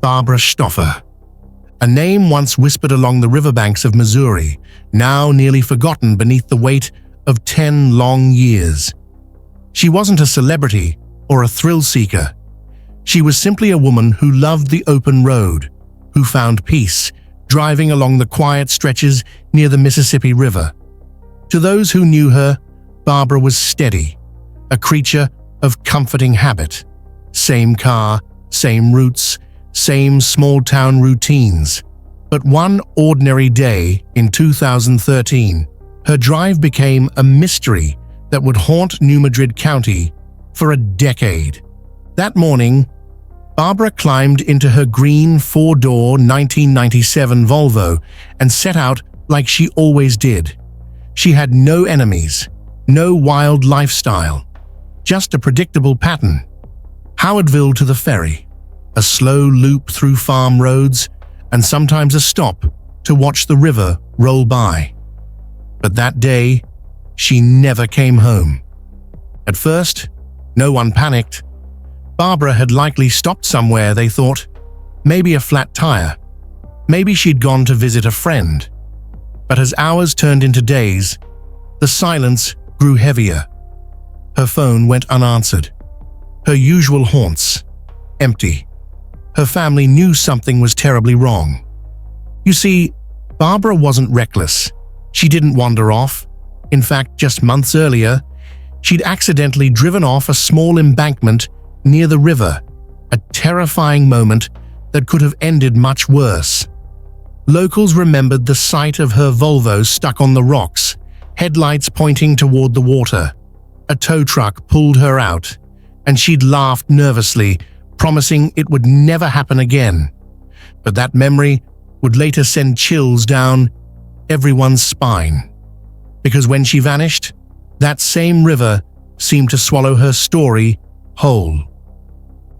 Barbara Stoffer. A name once whispered along the riverbanks of Missouri, now nearly forgotten beneath the weight of 10 long years. She wasn't a celebrity or a thrill-seeker. She was simply a woman who loved the open road, who found peace driving along the quiet stretches near the Mississippi River. To those who knew her, Barbara was steady, a creature of comforting habit. Same car, same routes, same small-town routines. But one ordinary day in 2013, her drive became a mystery that would haunt New Madrid County for a decade. That morning, Barbara climbed into her green four-door 1997 Volvo and set out like she always did. She had no enemies, no wild lifestyle, just a predictable pattern. Howardville to the ferry, a slow loop through farm roads, and sometimes a stop to watch the river roll by. But that day, she never came home. At first, no one panicked. Barbara had likely stopped somewhere, they thought. Maybe a flat tire. Maybe she'd gone to visit a friend. But as hours turned into days, the silence grew heavier. Her phone went unanswered. Her usual haunts, empty. Her family knew something was terribly wrong. You see, Barbara wasn't reckless. She didn't wander off. In fact, just months earlier, she'd accidentally driven off a small embankment near the river, a terrifying moment that could have ended much worse. Locals remembered the sight of her Volvo stuck on the rocks, headlights pointing toward the water. A tow truck pulled her out, and she'd laughed nervously, promising it would never happen again. But that memory would later send chills down everyone's spine. Because when she vanished, that same river seemed to swallow her story whole.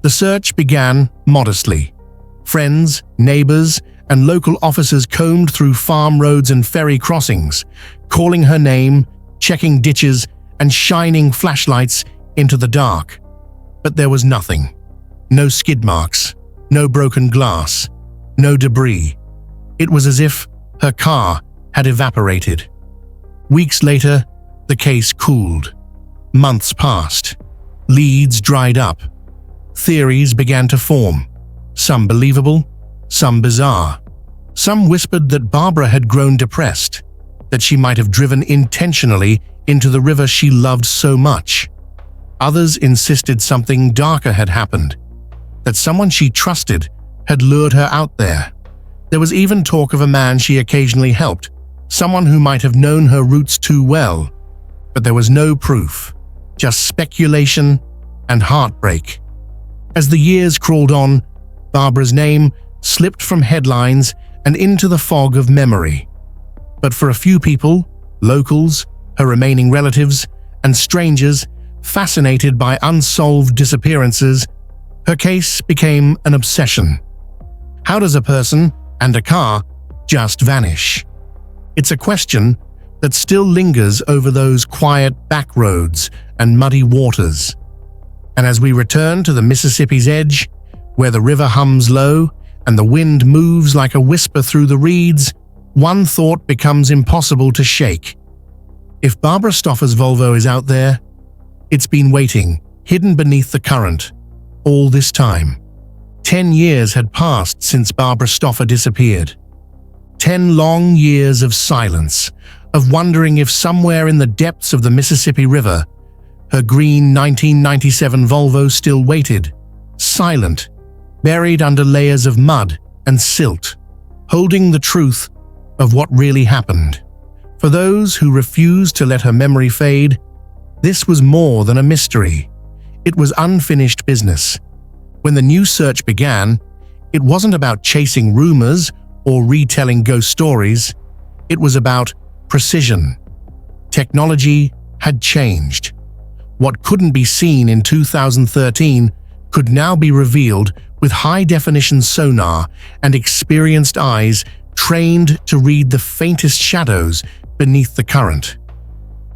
The search began modestly. Friends, neighbors, and local officers combed through farm roads and ferry crossings, calling her name, checking ditches, and shining flashlights into the dark. But there was nothing. No skid marks, no broken glass, no debris. It was as if her car had evaporated. Weeks later, the case cooled. Months passed. Leads dried up. Theories began to form. Some believable, some bizarre. Some whispered that Barbara had grown depressed, that she might have driven intentionally into the river she loved so much. Others insisted something darker had happened, that someone she trusted had lured her out there. There was even talk of a man she occasionally helped, someone who might have known her roots too well. But there was no proof, just speculation and heartbreak. As the years crawled on, Barbara's name slipped from headlines and into the fog of memory. But for a few people, locals, her remaining relatives, and strangers fascinated by unsolved disappearances, her case became an obsession. How does a person and a car just vanish? It's a question that still lingers over those quiet back roads and muddy waters. And as we return to the Mississippi's edge, where the river hums low and the wind moves like a whisper through the reeds, one thought becomes impossible to shake. If Barbara Stoffer's Volvo is out there, it's been waiting, hidden beneath the current, all this time. 10 years had passed since Barbara Stoffer disappeared. 10 long years of silence, of wondering if somewhere in the depths of the Mississippi River, her green 1997 Volvo still waited, silent, buried under layers of mud and silt, holding the truth of what really happened. For those who refused to let her memory fade, this was more than a mystery. It was unfinished business. When the new search began, it wasn't about chasing rumors or retelling ghost stories. It was about precision. Technology had changed. What couldn't be seen in 2013 could now be revealed with high-definition sonar and experienced eyes trained to read the faintest shadows beneath the current.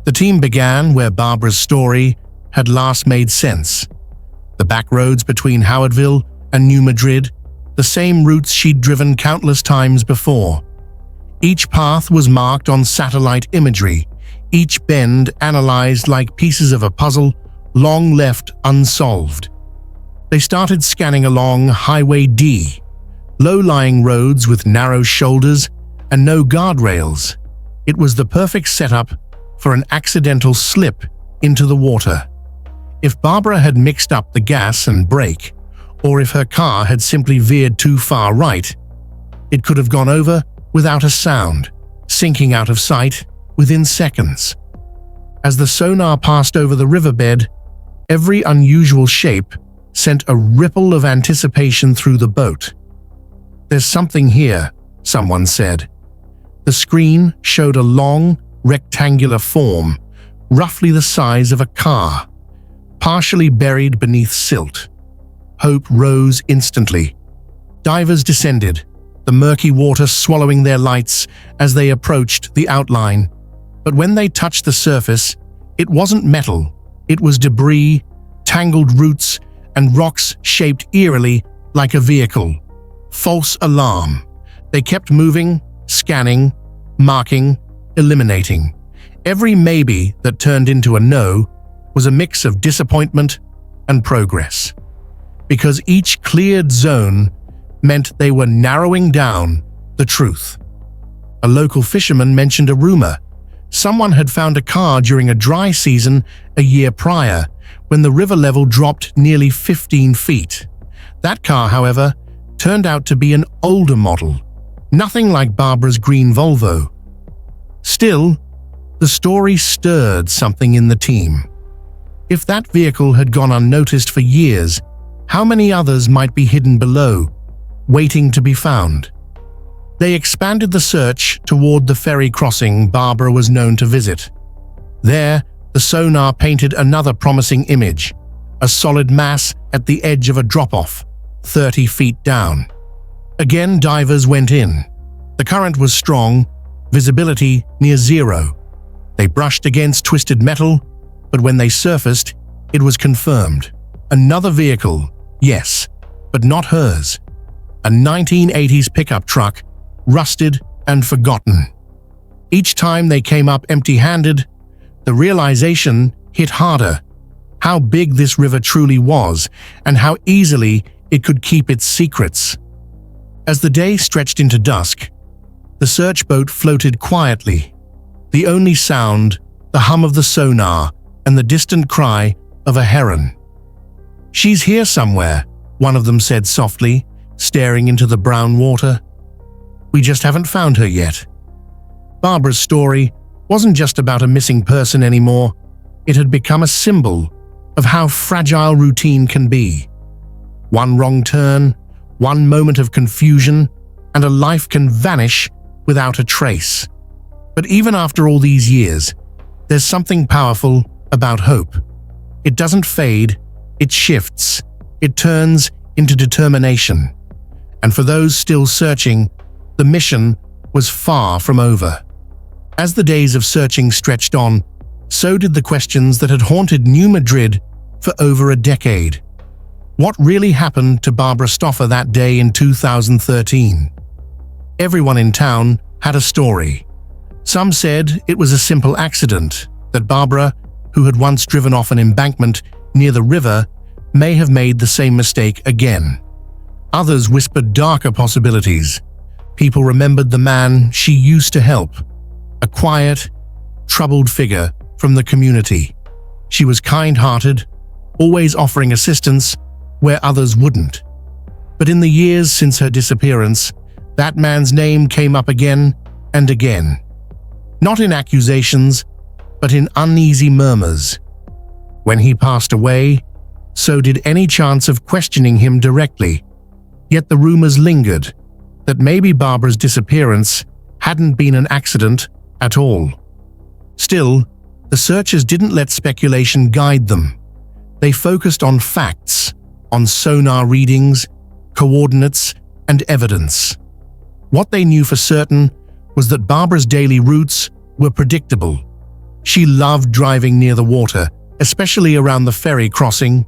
The team began where Barbara's story had last made sense. The back roads between Howardville and New Madrid, the same routes she'd driven countless times before. Each path was marked on satellite imagery, each bend analyzed like pieces of a puzzle long left unsolved. They started scanning along Highway D, low-lying roads with narrow shoulders and no guardrails. It was the perfect setup for an accidental slip into the water. If Barbara had mixed up the gas and brake, or if her car had simply veered too far right, it could have gone over without a sound, sinking out of sight within seconds. As the sonar passed over the riverbed, every unusual shape sent a ripple of anticipation through the boat. "There's something here," someone said. The screen showed a long, rectangular form, roughly the size of a car, partially buried beneath silt. Hope rose instantly. Divers descended, the murky water swallowing their lights as they approached the outline. But when they touched the surface, it wasn't metal, it was debris, tangled roots, and rocks shaped eerily like a vehicle. False alarm. They kept moving, scanning, marking, eliminating. Every maybe that turned into a no was a mix of disappointment and progress. Because each cleared zone meant they were narrowing down the truth. A local fisherman mentioned a rumor. Someone had found a car during a dry season a year prior, when the river level dropped nearly 15 feet. That car, however, turned out to be an older model, nothing like Barbara's green Volvo. Still, the story stirred something in the team. If that vehicle had gone unnoticed for years, how many others might be hidden below, waiting to be found? They expanded the search toward the ferry crossing Barbara was known to visit. There, the sonar painted another promising image, a solid mass at the edge of a drop-off, 30 feet down. Again, divers went in. The current was strong, visibility near zero. They brushed against twisted metal, but when they surfaced, it was confirmed. Another vehicle, yes, but not hers. A 1980s pickup truck, rusted and forgotten. Each time they came up empty-handed, the realization hit harder. How big this river truly was, and how easily it could keep its secrets. As the day stretched into dusk, the search boat floated quietly. The only sound, the hum of the sonar and the distant cry of a heron. "She's here somewhere," one of them said softly, staring into the brown water. "We just haven't found her yet." Barbara's story wasn't just about a missing person anymore. It had become a symbol of how fragile routine can be. One wrong turn, one moment of confusion, and a life can vanish without a trace. But even after all these years, there's something powerful about hope. It doesn't fade, it shifts, it turns into determination. And for those still searching, the mission was far from over. As the days of searching stretched on, so did the questions that had haunted New Madrid for over a decade. What really happened to Barbara Stoffer that day in 2013? Everyone in town had a story. Some said it was a simple accident, that Barbara, who had once driven off an embankment near the river, may have made the same mistake again. Others whispered darker possibilities. People remembered the man she used to help, a quiet, troubled figure from the community. She was kind-hearted, always offering assistance where others wouldn't. But in the years since her disappearance, that man's name came up again and again. Not in accusations, but in uneasy murmurs. When he passed away, so did any chance of questioning him directly. Yet the rumors lingered that maybe Barbara's disappearance hadn't been an accident at all. Still, the searchers didn't let speculation guide them. They focused on facts, on sonar readings, coordinates, and evidence. What they knew for certain was that Barbara's daily routes were predictable. She loved driving near the water, especially around the ferry crossing.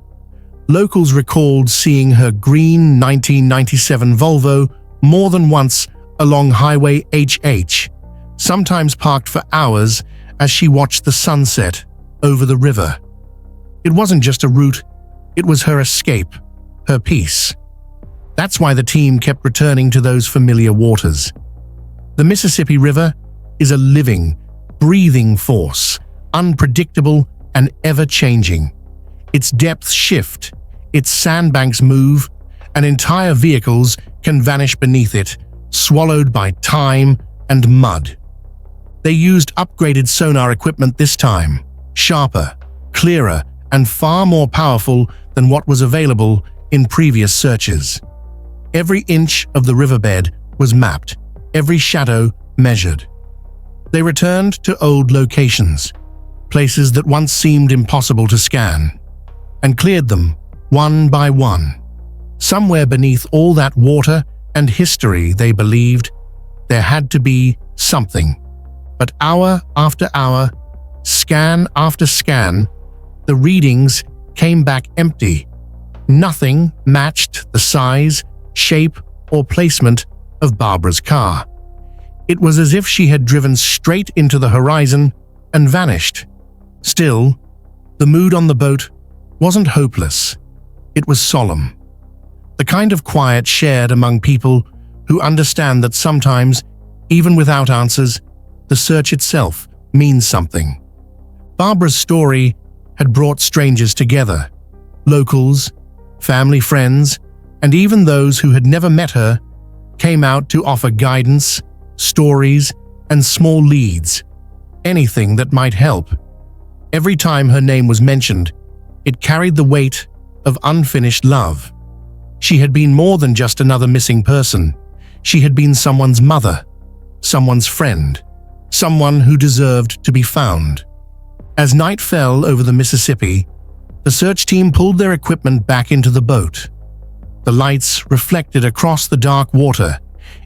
Locals recalled seeing her green 1997 Volvo more than once along Highway HH, sometimes parked for hours as she watched the sunset over the river. It wasn't just a route, it was her escape, her peace. That's why the team kept returning to those familiar waters. The Mississippi River is a living, breathing force, unpredictable and ever-changing. Its depths shift, its sandbanks move, and entire vehicles can vanish beneath it, swallowed by time and mud. They used upgraded sonar equipment this time, sharper, clearer, and far more powerful than what was available in previous searches. Every inch of the riverbed was mapped, every shadow measured. They returned to old locations, places that once seemed impossible to scan, and cleared them one by one. Somewhere beneath all that water and history, they believed there had to be something. But hour after hour, scan after scan, the readings came back empty. Nothing matched the size, shape, or placement of Barbara's car. It was as if she had driven straight into the horizon and vanished. Still, the mood on the boat wasn't hopeless. It was solemn. The kind of quiet shared among people who understand that sometimes, even without answers, the search itself means something. Barbara's story had brought strangers together. Locals, family friends, and even those who had never met her came out to offer guidance, stories, and small leads, anything that might help. Every time her name was mentioned, it carried the weight of unfinished love. She had been more than just another missing person. She had been someone's mother, someone's friend, someone who deserved to be found. As night fell over the Mississippi, the search team pulled their equipment back into the boat. The lights reflected across the dark water,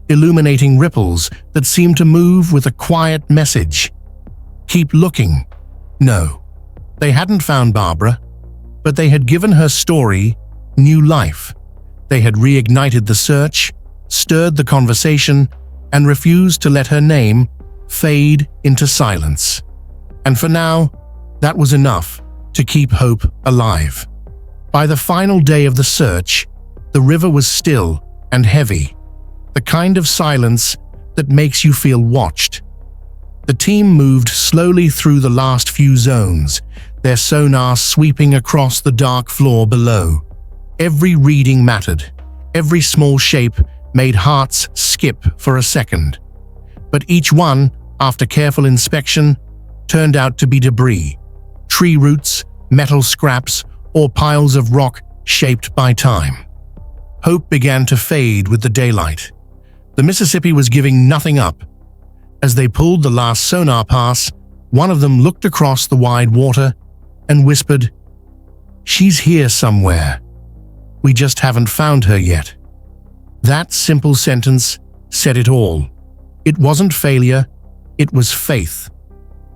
illuminating ripples that seemed to move with a quiet message. Keep looking. No, they hadn't found Barbara, but they had given her story new life. They had reignited the search, stirred the conversation, and refused to let her name fade into silence. And for now, that was enough to keep hope alive. By the final day of the search, the river was still and heavy, the kind of silence that makes you feel watched. The team moved slowly through the last few zones, their sonar sweeping across the dark floor below. Every reading mattered. Every small shape made hearts skip for a second. But each one, after careful inspection, turned out to be debris, tree roots, metal scraps, or piles of rock shaped by time. Hope began to fade with the daylight. The Mississippi was giving nothing up. As they pulled the last sonar pass, one of them looked across the wide water and whispered, "She's here somewhere. We just haven't found her yet." That simple sentence said it all. It wasn't failure, it was faith.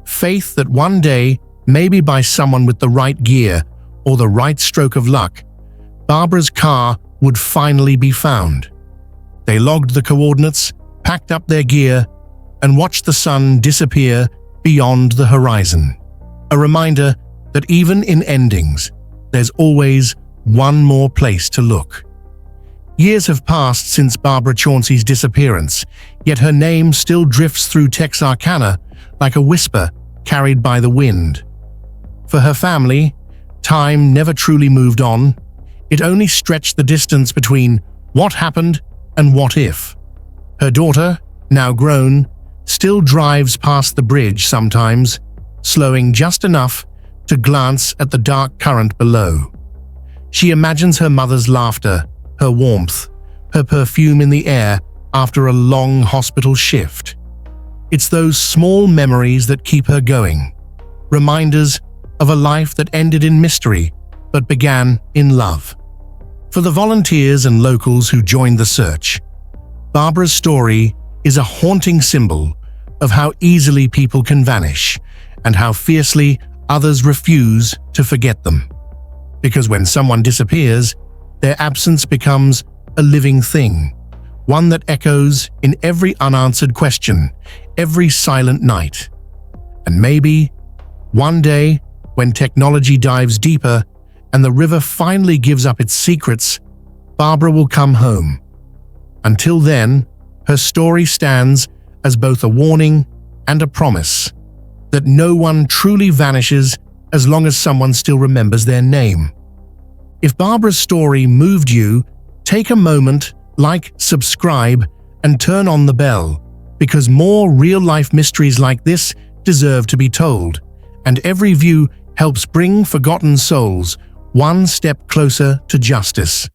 Faith that one day, maybe by someone with the right gear or the right stroke of luck, Barbara's car would finally be found. They logged the coordinates, packed up their gear, and watched the sun disappear beyond the horizon. A reminder that even in endings, there's always one more place to look. Years have passed since Barbara Chauncey's disappearance, yet her name still drifts through Texarkana like a whisper carried by the wind. For her family, time never truly moved on. It only stretched the distance between what happened and what if. Her daughter, now grown, still drives past the bridge sometimes, slowing just enough to glance at the dark current below. She imagines her mother's laughter, her warmth, her perfume in the air after a long hospital shift. It's those small memories that keep her going, reminders of a life that ended in mystery but began in love. For the volunteers and locals who joined the search, Barbara's story is a haunting symbol of how easily people can vanish and how fiercely others refuse to forget them. Because when someone disappears, their absence becomes a living thing, one that echoes in every unanswered question, every silent night. And maybe, one day, when technology dives deeper and the river finally gives up its secrets, Barbara will come home. Until then, her story stands as both a warning and a promise that no one truly vanishes as long as someone still remembers their name. If Barbara's story moved you, take a moment, like, subscribe, and turn on the bell, because more real-life mysteries like this deserve to be told, and every view helps bring forgotten souls one step closer to justice.